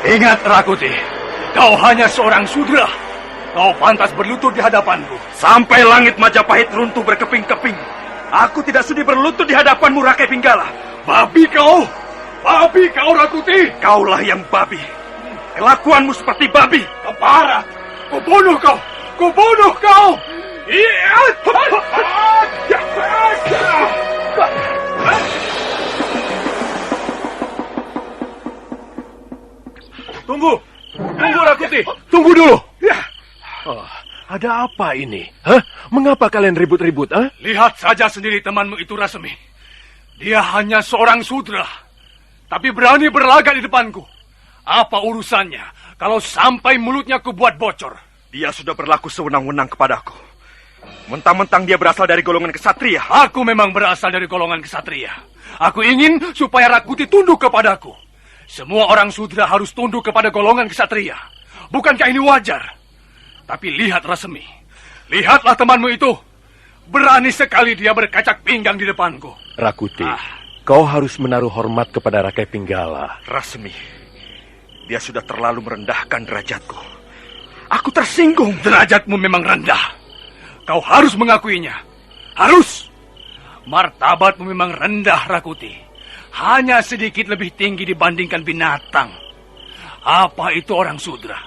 Ingat Rakuti, kau hanya seorang sudra. Kau pantas berlutut di hadapanku. Sampai langit Majapahit runtuh berkeping-keping, aku tidak sudi berlutut di hadapanmu, Rakai Pinggala. Babi kau Rakuti. Kaulah yang babi. Kelakuanmu seperti babi. Keparat, kubunuh kau. Iya. Tunggu Rakuti, tunggu dulu. Ya. Oh, ada apa ini? Hah? Mengapa kalian ribut-ribut? Lihat saja sendiri temanmu itu, Rasemi. Dia hanya seorang sudra, tapi berani berlagak di depanku. Apa urusannya kalau sampai mulutnya kubuat bocor? Dia sudah berlaku sewenang-wenang kepadaku. Mentang-mentang dia berasal dari golongan kesatria. Aku memang berasal dari golongan kesatria. Aku ingin supaya Rakuti tunduk kepadaku. Semua orang sudra harus tunduk kepada golongan kesatria. Bukankah ini wajar? Tapi lihat Rasemi. Lihatlah temanmu itu. Berani sekali dia berkacak pinggang di depanku. Rakuti, kau harus menaruh hormat kepada Rakai Pinggala. Rasemi, dia sudah terlalu merendahkan derajatku. Aku tersinggung. Derajatmu memang rendah. Kau harus mengakuinya. Harus. Martabatmu memang rendah, Rakuti. Hanya sedikit lebih tinggi dibandingkan binatang. Apa itu orang sudra?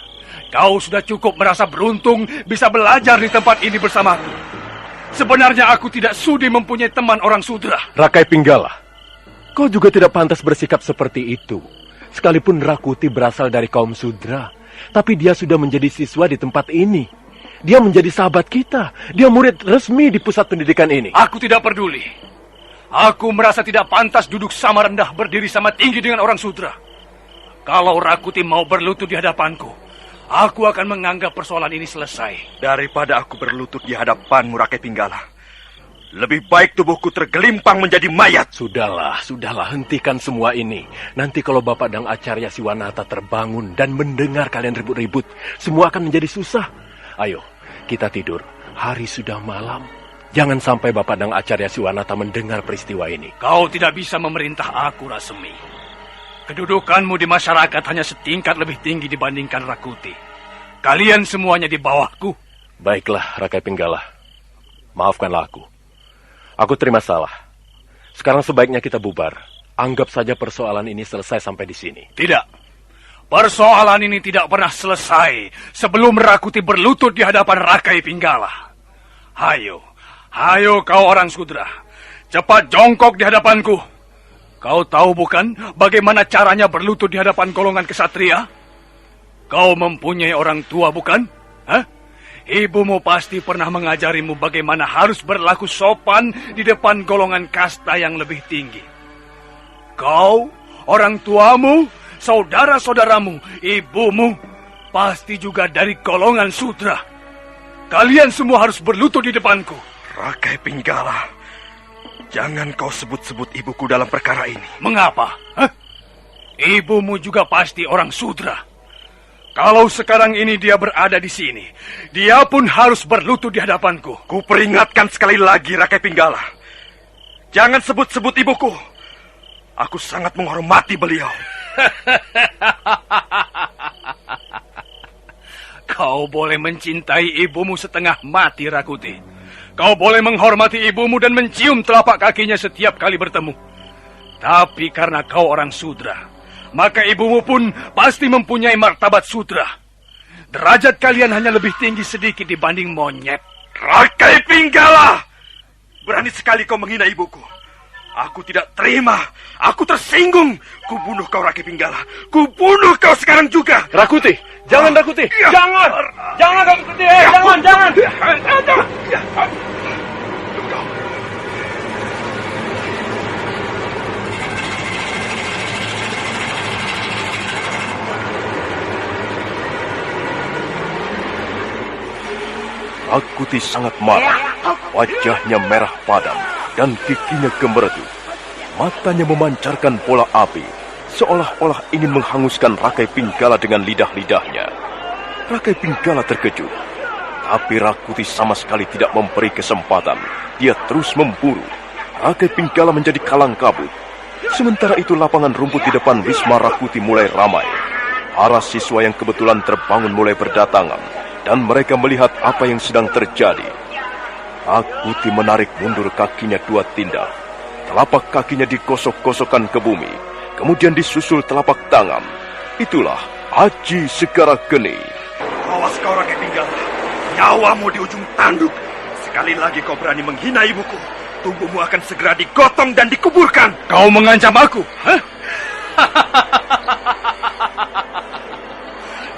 Kau sudah cukup merasa beruntung bisa belajar di tempat ini bersamaku. Sebenarnya aku tidak sudi mempunyai teman orang sudra. Rakai Pinggala, kau juga tidak pantas bersikap seperti itu. Sekalipun Rakuti berasal dari kaum sudra, tapi dia sudah menjadi siswa di tempat ini. Dia menjadi sahabat kita. Dia murid resmi di pusat pendidikan ini. Aku tidak peduli. Aku merasa tidak pantas duduk sama rendah berdiri sama tinggi dengan orang sudra. Kalau Rakuti mau berlutut di hadapanku, aku akan menganggap persoalan ini selesai. Daripada aku berlutut di hadapanmu, Rakai Pinggala, lebih baik tubuhku tergelimpang menjadi mayat. Sudahlah, hentikan semua ini. Nanti kalau Bapak Dang Acarya Siwanata terbangun dan mendengar kalian ribut-ribut, semua akan menjadi susah. Ayo, kita tidur. Hari sudah malam. Jangan sampai Bapak Dang Acarya Siwanata mendengar peristiwa ini. Kau tidak bisa memerintah aku, Rasemi. Kedudukanmu di masyarakat hanya setingkat lebih tinggi dibandingkan Rakuti. Kalian semuanya di bawahku. Baiklah, Rakai Pinggala. Maafkanlah aku. Aku terima salah. Sekarang sebaiknya kita bubar. Anggap saja persoalan ini selesai sampai di sini. Tidak. Persoalan ini tidak pernah selesai sebelum Rakuti berlutut di hadapan Rakai Pinggala. Hayo kau orang sudra. Cepat jongkok di hadapanku. Kau tahu bukan bagaimana caranya berlutut di hadapan golongan kesatria? Kau mempunyai orang tua bukan? Hah? Ibumu pasti pernah mengajarimu bagaimana harus berlaku sopan di depan golongan kasta yang lebih tinggi. Kau, orang tuamu, saudara-saudaramu, ibumu, pasti juga dari golongan sudra. Kalian semua harus berlutut di depanku. Rakai Pinggala, jangan kau sebut-sebut ibuku dalam perkara ini. Mengapa? Hah? Ibumu juga pasti orang sudra. Kalau sekarang ini dia berada di sini, dia pun harus berlutut di hadapanku. Ku peringatkan sekali lagi, Rakai Pinggala. Jangan sebut-sebut ibuku. Aku sangat menghormati beliau. Kau boleh mencintai ibumu setengah mati, Rakuti. Kau boleh menghormati ibumu dan mencium telapak kakinya setiap kali bertemu. Tapi karena kau orang sudra, maka ibumu pun pasti mempunyai martabat sudra. Derajat kalian hanya lebih tinggi sedikit dibanding monyet. Rakai Pinggala! Berani sekali kau menghina ibuku. Aku tidak terima. Aku tersinggung. Kubunuh kau, Rakai Pinggala. Kubunuh kau sekarang juga. Rakuti, jangan Rakuti. Jangan Rakuti. Jangan. Rakuti sangat marah. Wajahnya merah padam dan giginya gemeredu. Matanya memancarkan bola api, seolah-olah ingin menghanguskan Rakai Pinggala dengan lidah-lidahnya. Rakai Pinggala terkejut, tapi Rakuti sama sekali tidak memberi kesempatan. Dia terus memburu. Rakai Pinggala menjadi kalang kabut. Sementara itu lapangan rumput di depan Wisma Rakuti mulai ramai. Para siswa yang kebetulan terbangun mulai berdatangan, dan mereka melihat apa yang sedang terjadi. Rakuti menarik mundur kakinya 2 tindak. Telapak kakinya digosok-gosokkan ke bumi, kemudian disusul telapak tangan. Itulah Aji Segara Geni. Awas kau Rakai Pinggala, nyawamu di ujung tanduk. Sekali lagi kau berani menghina ibuku, tubuhmu akan segera digotong dan dikuburkan. Kau mengancam aku? Hah?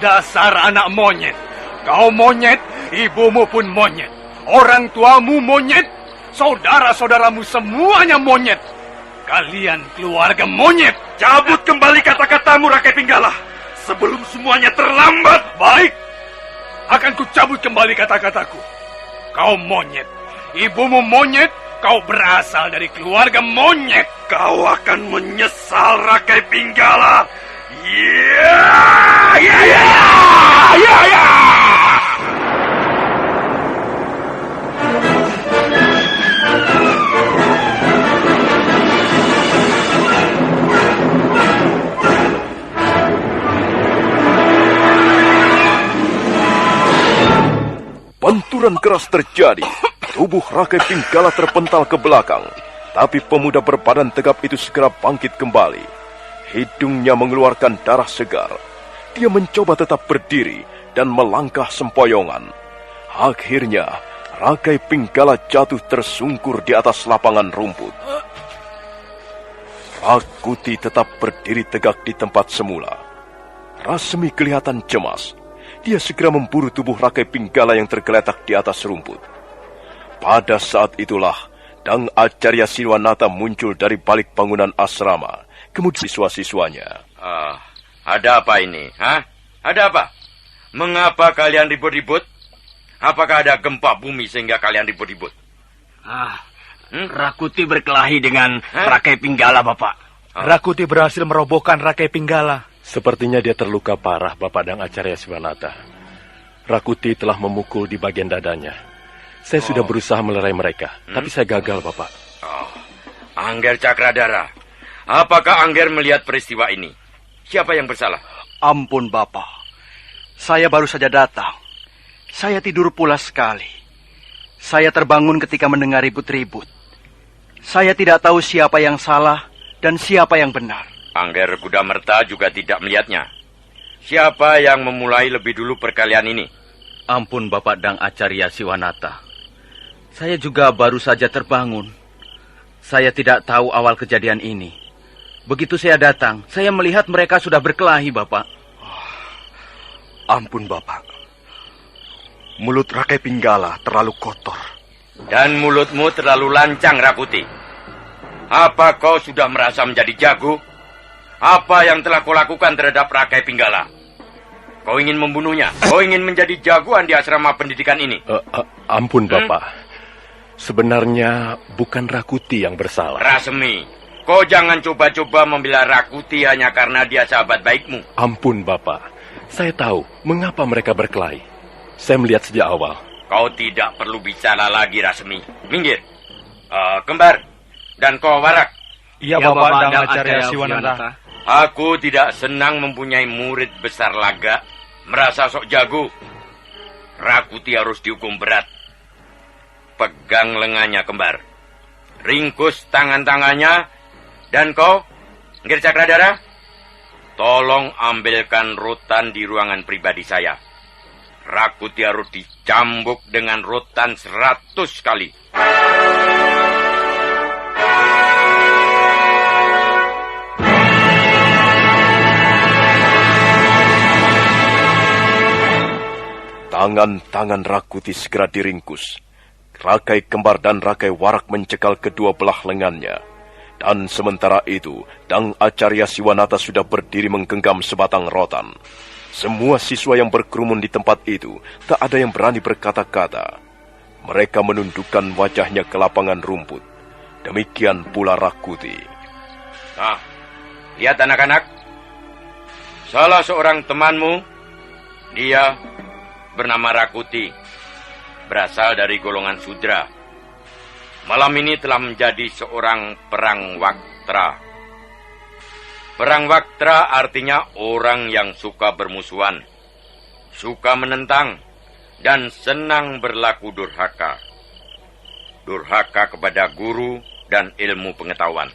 Dasar anak monyet. Kau monyet, ibumu pun monyet. Orang tuamu monyet, saudara-saudaramu semuanya monyet. Kalian keluarga monyet. Cabut kembali kata-katamu Rakai Pinggala, sebelum semuanya terlambat. Baik, akan kucabut kembali kata-kataku. Kau monyet, ibumu monyet, kau berasal dari keluarga monyet. Kau akan menyesal Rakai Pinggala. Ya, ya, ya, ya, ya. Benturan keras terjadi. Tubuh Rakai Pinggala terpental ke belakang. Tapi pemuda berbadan tegap itu segera bangkit kembali. Hidungnya mengeluarkan darah segar. Dia mencoba tetap berdiri dan melangkah sempoyongan. Akhirnya, Rakai Pinggala jatuh tersungkur di atas lapangan rumput. Rakuti tetap berdiri tegak di tempat semula. Rasmi kelihatan cemas. Dia segera memburu tubuh Rakai Pinggala yang tergeletak di atas rumput. Pada saat itulah, Dang Acarya Siwanata muncul dari balik bangunan asrama. Kemudian siswa-siswanya. Ada apa ini? Hah? Ada apa? Mengapa kalian ribut-ribut? Apakah ada gempa bumi sehingga kalian ribut-ribut? Rakuti berkelahi dengan Rakai Pinggala, Bapak. Rakuti berhasil merobohkan Rakai Pinggala. Sepertinya dia terluka parah, Bapak Dang Acarya Siwanata. Rakuti telah memukul di bagian dadanya. Saya sudah berusaha melerai mereka, tapi saya gagal, Bapak. Angger Cakradara, apakah Angger melihat peristiwa ini? Siapa yang bersalah? Ampun, Bapak. Saya baru saja datang. Saya tidur pulas sekali. Saya terbangun ketika mendengar ribut-ribut. Saya tidak tahu siapa yang salah dan siapa yang benar. Angger Kudamerta juga tidak melihatnya. Siapa yang memulai lebih dulu perkelahian ini? Ampun, Bapak Dang Acarya Siwanata. Saya juga baru saja terbangun. Saya tidak tahu awal kejadian ini. Begitu saya datang, saya melihat mereka sudah berkelahi, Bapak. Ampun, Bapak. Mulut Rakai Pinggala terlalu kotor. Dan mulutmu terlalu lancang, Rakuti. Apa kau sudah merasa menjadi jago? Apa yang telah kau lakukan terhadap Rakai Pinggala? Kau ingin membunuhnya? Kau ingin menjadi jagoan di asrama pendidikan ini? Ampun, Bapak. Sebenarnya bukan Rakuti yang bersalah. Rasmi, kau jangan coba-coba membela Rakuti hanya karena dia sahabat baikmu. Ampun, Bapak. Saya tahu mengapa mereka berkelahi. Saya melihat sejak awal. Kau tidak perlu bicara lagi, Rasmi. Minggir. Kembar. Dan kau Warak. Iya, Bapak Dang Acarya Siwanata. Aku tidak senang mempunyai murid besar laga, merasa sok jago. Rakuti harus dihukum berat. Pegang lengannya, Kembar. Ringkus tangan-tangannya. Dan kau, Ngir Cakradara, tolong ambilkan rotan di ruangan pribadi saya. Rakuti harus dicambuk dengan rotan 100 kali. Tangan-tangan Rakuti segera diringkus. Rakai Kembar dan Rakai Warak mencekal kedua belah lengannya. Dan sementara itu, Dang Acarya Siwanata sudah berdiri menggenggam sebatang rotan. Semua siswa yang berkerumun di tempat itu, tak ada yang berani berkata-kata. Mereka menundukkan wajahnya ke lapangan rumput. Demikian pula Rakuti. Nah, lihat anak-anak. Salah seorang temanmu, dia bernama Rakuti, berasal dari golongan Sudra. Malam ini telah menjadi seorang perang waktra. Perang Waktra artinya orang yang suka bermusuhan, suka menentang, dan senang berlaku durhaka. Durhaka kepada guru dan ilmu pengetahuan.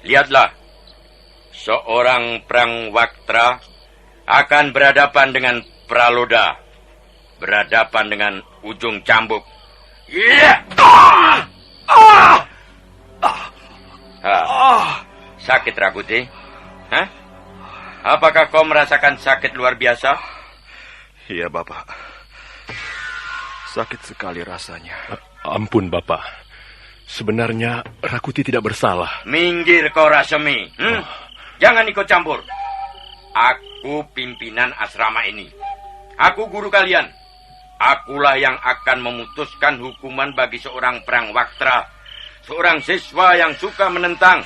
Lihatlah, seorang perang Waktra akan berhadapan dengan Praloda, berhadapan dengan ujung cambuk. Sakit, Rakuti? Hah? Apakah kau merasakan sakit luar biasa? Iya, Bapak. Sakit sekali rasanya. Ampun, Bapak. Sebenarnya Rakuti tidak bersalah. Minggir kau, Rasemi. Jangan ikut campur. Aku pimpinan asrama ini. Aku guru kalian. Akulah yang akan memutuskan hukuman bagi seorang perang Waktra. Seorang siswa yang suka menentang,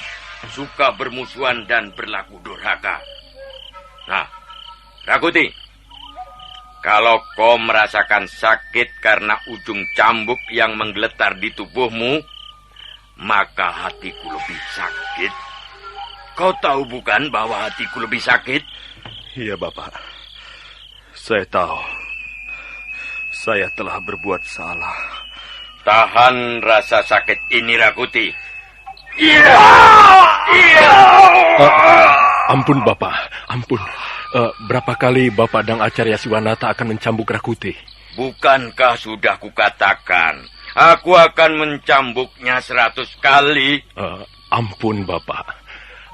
suka bermusuhan dan berlaku durhaka. Nah, Rakuti, kalau kau merasakan sakit karena ujung cambuk yang menggeletar di tubuhmu, maka hatiku lebih sakit. Kau tahu bukan bahwa hatiku lebih sakit? Iya, Bapak. Saya tahu. Saya telah berbuat salah. Tahan rasa sakit ini, Rakuti. Ampun, Bapak. Ampun. Berapa kali Bapak Dang Acarya Siwanata akan mencambuk Rakuti? Bukankah sudah kukatakan, aku akan mencambuknya 100 kali? Ampun, Bapak.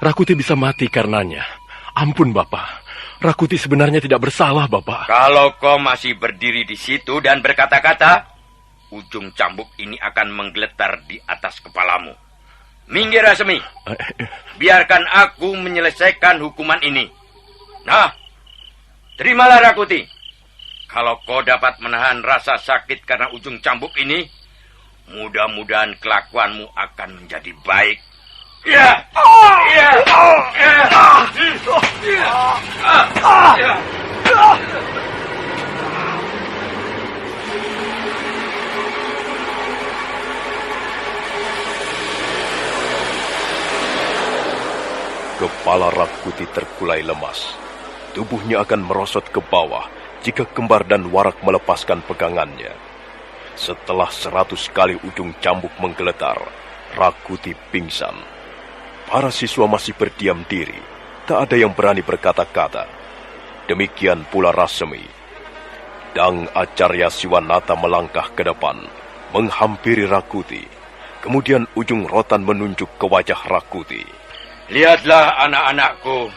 Rakuti bisa mati karenanya. Ampun, Bapak. Rakuti sebenarnya tidak bersalah, Bapak. Kalau kau masih berdiri di situ dan berkata-kata, ujung cambuk ini akan menggeletar di atas kepalamu. Minggir, Rasemi. Biarkan aku menyelesaikan hukuman ini. Nah, terimalah, Rakuti. Kalau kau dapat menahan rasa sakit karena ujung cambuk ini, mudah-mudahan kelakuanmu akan menjadi baik. Kepala Rakuti terkulai lemas. Tubuhnya akan merosot ke bawah jika Kembar dan Warak melepaskan pegangannya. Setelah 100 kali ujung cambuk menggeletar, Rakuti pingsan. Para siswa masih berdiam diri. Tak ada yang berani berkata-kata. Demikian pula Rasemi. Dang Acarya Siwanata melangkah ke depan, menghampiri Rakuti. Kemudian ujung rotan menunjuk ke wajah Rakuti. Lihatlah, anak-anakku.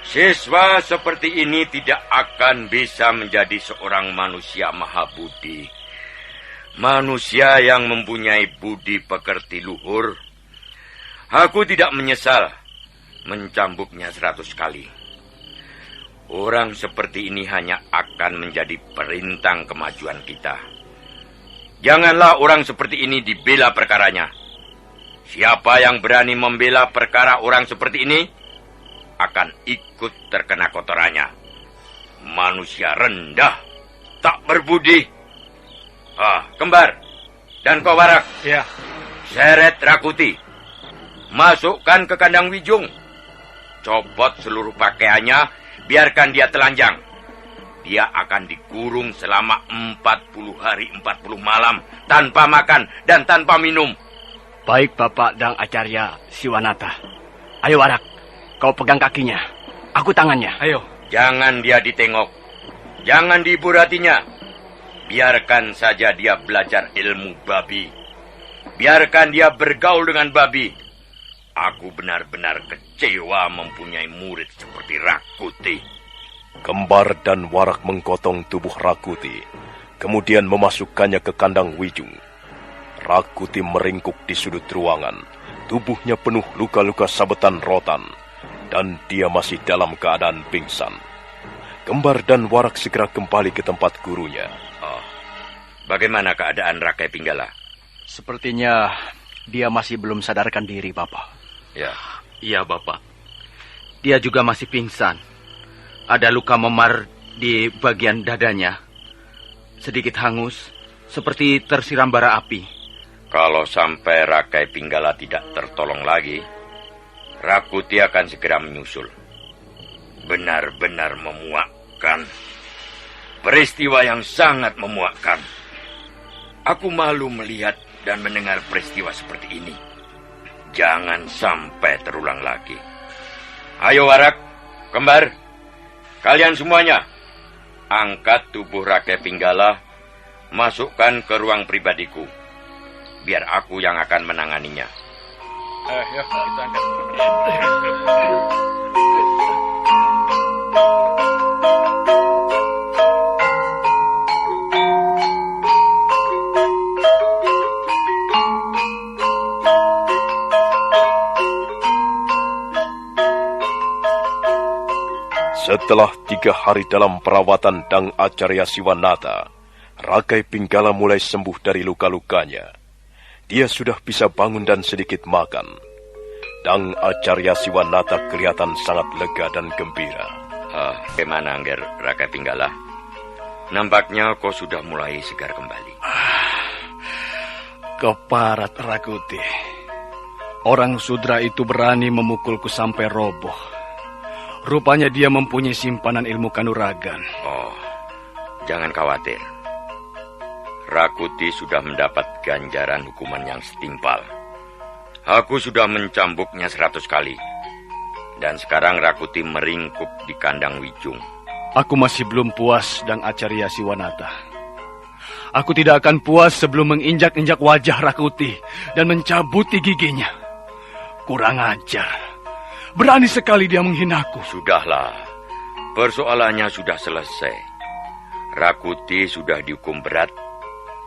Siswa seperti ini tidak akan bisa menjadi seorang manusia mahabudi. Manusia yang mempunyai budi pekerti luhur. Aku tidak menyesal mencambuknya 100 kali. Orang seperti ini hanya akan menjadi perintang kemajuan kita. Janganlah orang seperti ini dibela perkaranya. Siapa yang berani membela perkara orang seperti ini akan ikut terkena kotorannya. Manusia rendah, tak berbudi. Kembar dan kau Warak. Ya. Seret Rakuti. Masukkan ke kandang Wijung. Copot seluruh pakaiannya, biarkan dia telanjang. Dia akan dikurung selama 40 hari 40 malam tanpa makan dan tanpa minum. Baik, Bapak Dang Acarya Siwanata. Ayo, Warak. Kau pegang kakinya. Aku tangannya. Ayo. Jangan dia ditengok. Jangan dihibur hatinya. Biarkan saja dia belajar ilmu babi. Biarkan dia bergaul dengan babi. Aku benar-benar kecewa mempunyai murid seperti Rakuti. Kembar dan Warak menggotong tubuh Rakuti, kemudian memasukkannya ke kandang Wijung. Rakuti meringkuk di sudut ruangan. Tubuhnya penuh luka-luka sabetan rotan, dan dia masih dalam keadaan pingsan. Kembar dan Warak segera kembali ke tempat gurunya. Bagaimana keadaan Rakai Pinggala? Sepertinya dia masih belum sadarkan diri, Bapak. Ya. Iya, Bapak. Dia juga masih pingsan. Ada luka memar di bagian dadanya. Sedikit hangus, seperti tersiram bara api. Kalau sampai Rakai Pinggala tidak tertolong lagi, Rakuti akan segera menyusul. Benar-benar memuakkan. Peristiwa yang sangat memuakkan. Aku malu melihat dan mendengar peristiwa seperti ini. Jangan sampai terulang lagi. Ayo Warak, Kembar, kalian semuanya, angkat tubuh Rakai Pinggala, masukkan ke ruang pribadiku. Biar aku yang akan menanganinya. Ayo, kita angkat. Setelah 3 hari dalam perawatan Dang Acarya Siwanata, Rakai Pinggala mulai sembuh dari luka-lukanya. Dia sudah bisa bangun dan sedikit makan. Dang Acarya Siwanata kelihatan sangat lega dan gembira. Bagaimana Angger Rakai Pinggala? Nampaknya kau sudah mulai segar kembali. Keparat Rakuti. Orang Sudra itu berani memukulku sampai roboh. Rupanya dia mempunyai simpanan ilmu kanuragan. Oh, jangan khawatir. Rakuti sudah mendapat ganjaran hukuman yang setimpal. Aku sudah mencambuknya 100 kali. Dan sekarang Rakuti meringkuk di kandang Wijung. Aku masih belum puas, Dang Acarya Siwanata. Aku tidak akan puas sebelum menginjak-injak wajah Rakuti dan mencabuti giginya. Kurang ajar. Berani sekali dia menghinaku. Sudahlah, persoalannya sudah selesai. Rakuti sudah dihukum berat.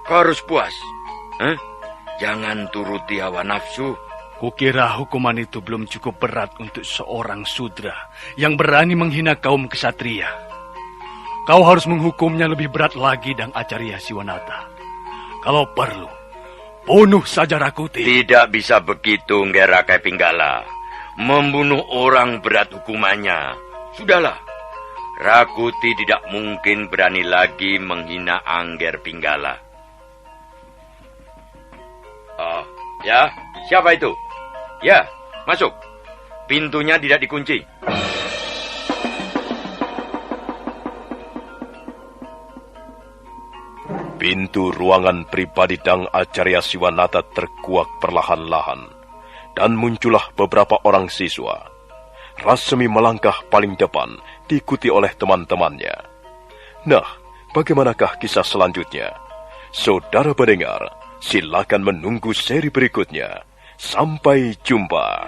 Kau harus puas. Jangan turuti hawa nafsu. Kukira hukuman itu belum cukup berat untuk seorang Sudra yang berani menghina kaum kesatria. Kau harus menghukumnya lebih berat lagi, Dang Acarya Siwanata. Kalau perlu, bunuh saja Rakuti. Tidak bisa begitu, Ngger Rakai Pinggala. Membunuh orang berat hukumannya. Sudahlah, Rakuti tidak mungkin berani lagi menghina Angger Pinggala. Ya, siapa itu? Ya, masuk. Pintunya tidak dikunci. Pintu ruangan pribadi Dang Acarya Siwanata terkuak perlahan-lahan. Dan muncullah beberapa orang siswa. Rasmi melangkah paling depan, diikuti oleh teman-temannya. Nah, bagaimanakah kisah selanjutnya? Saudara pendengar, silakan menunggu seri berikutnya. Sampai jumpa.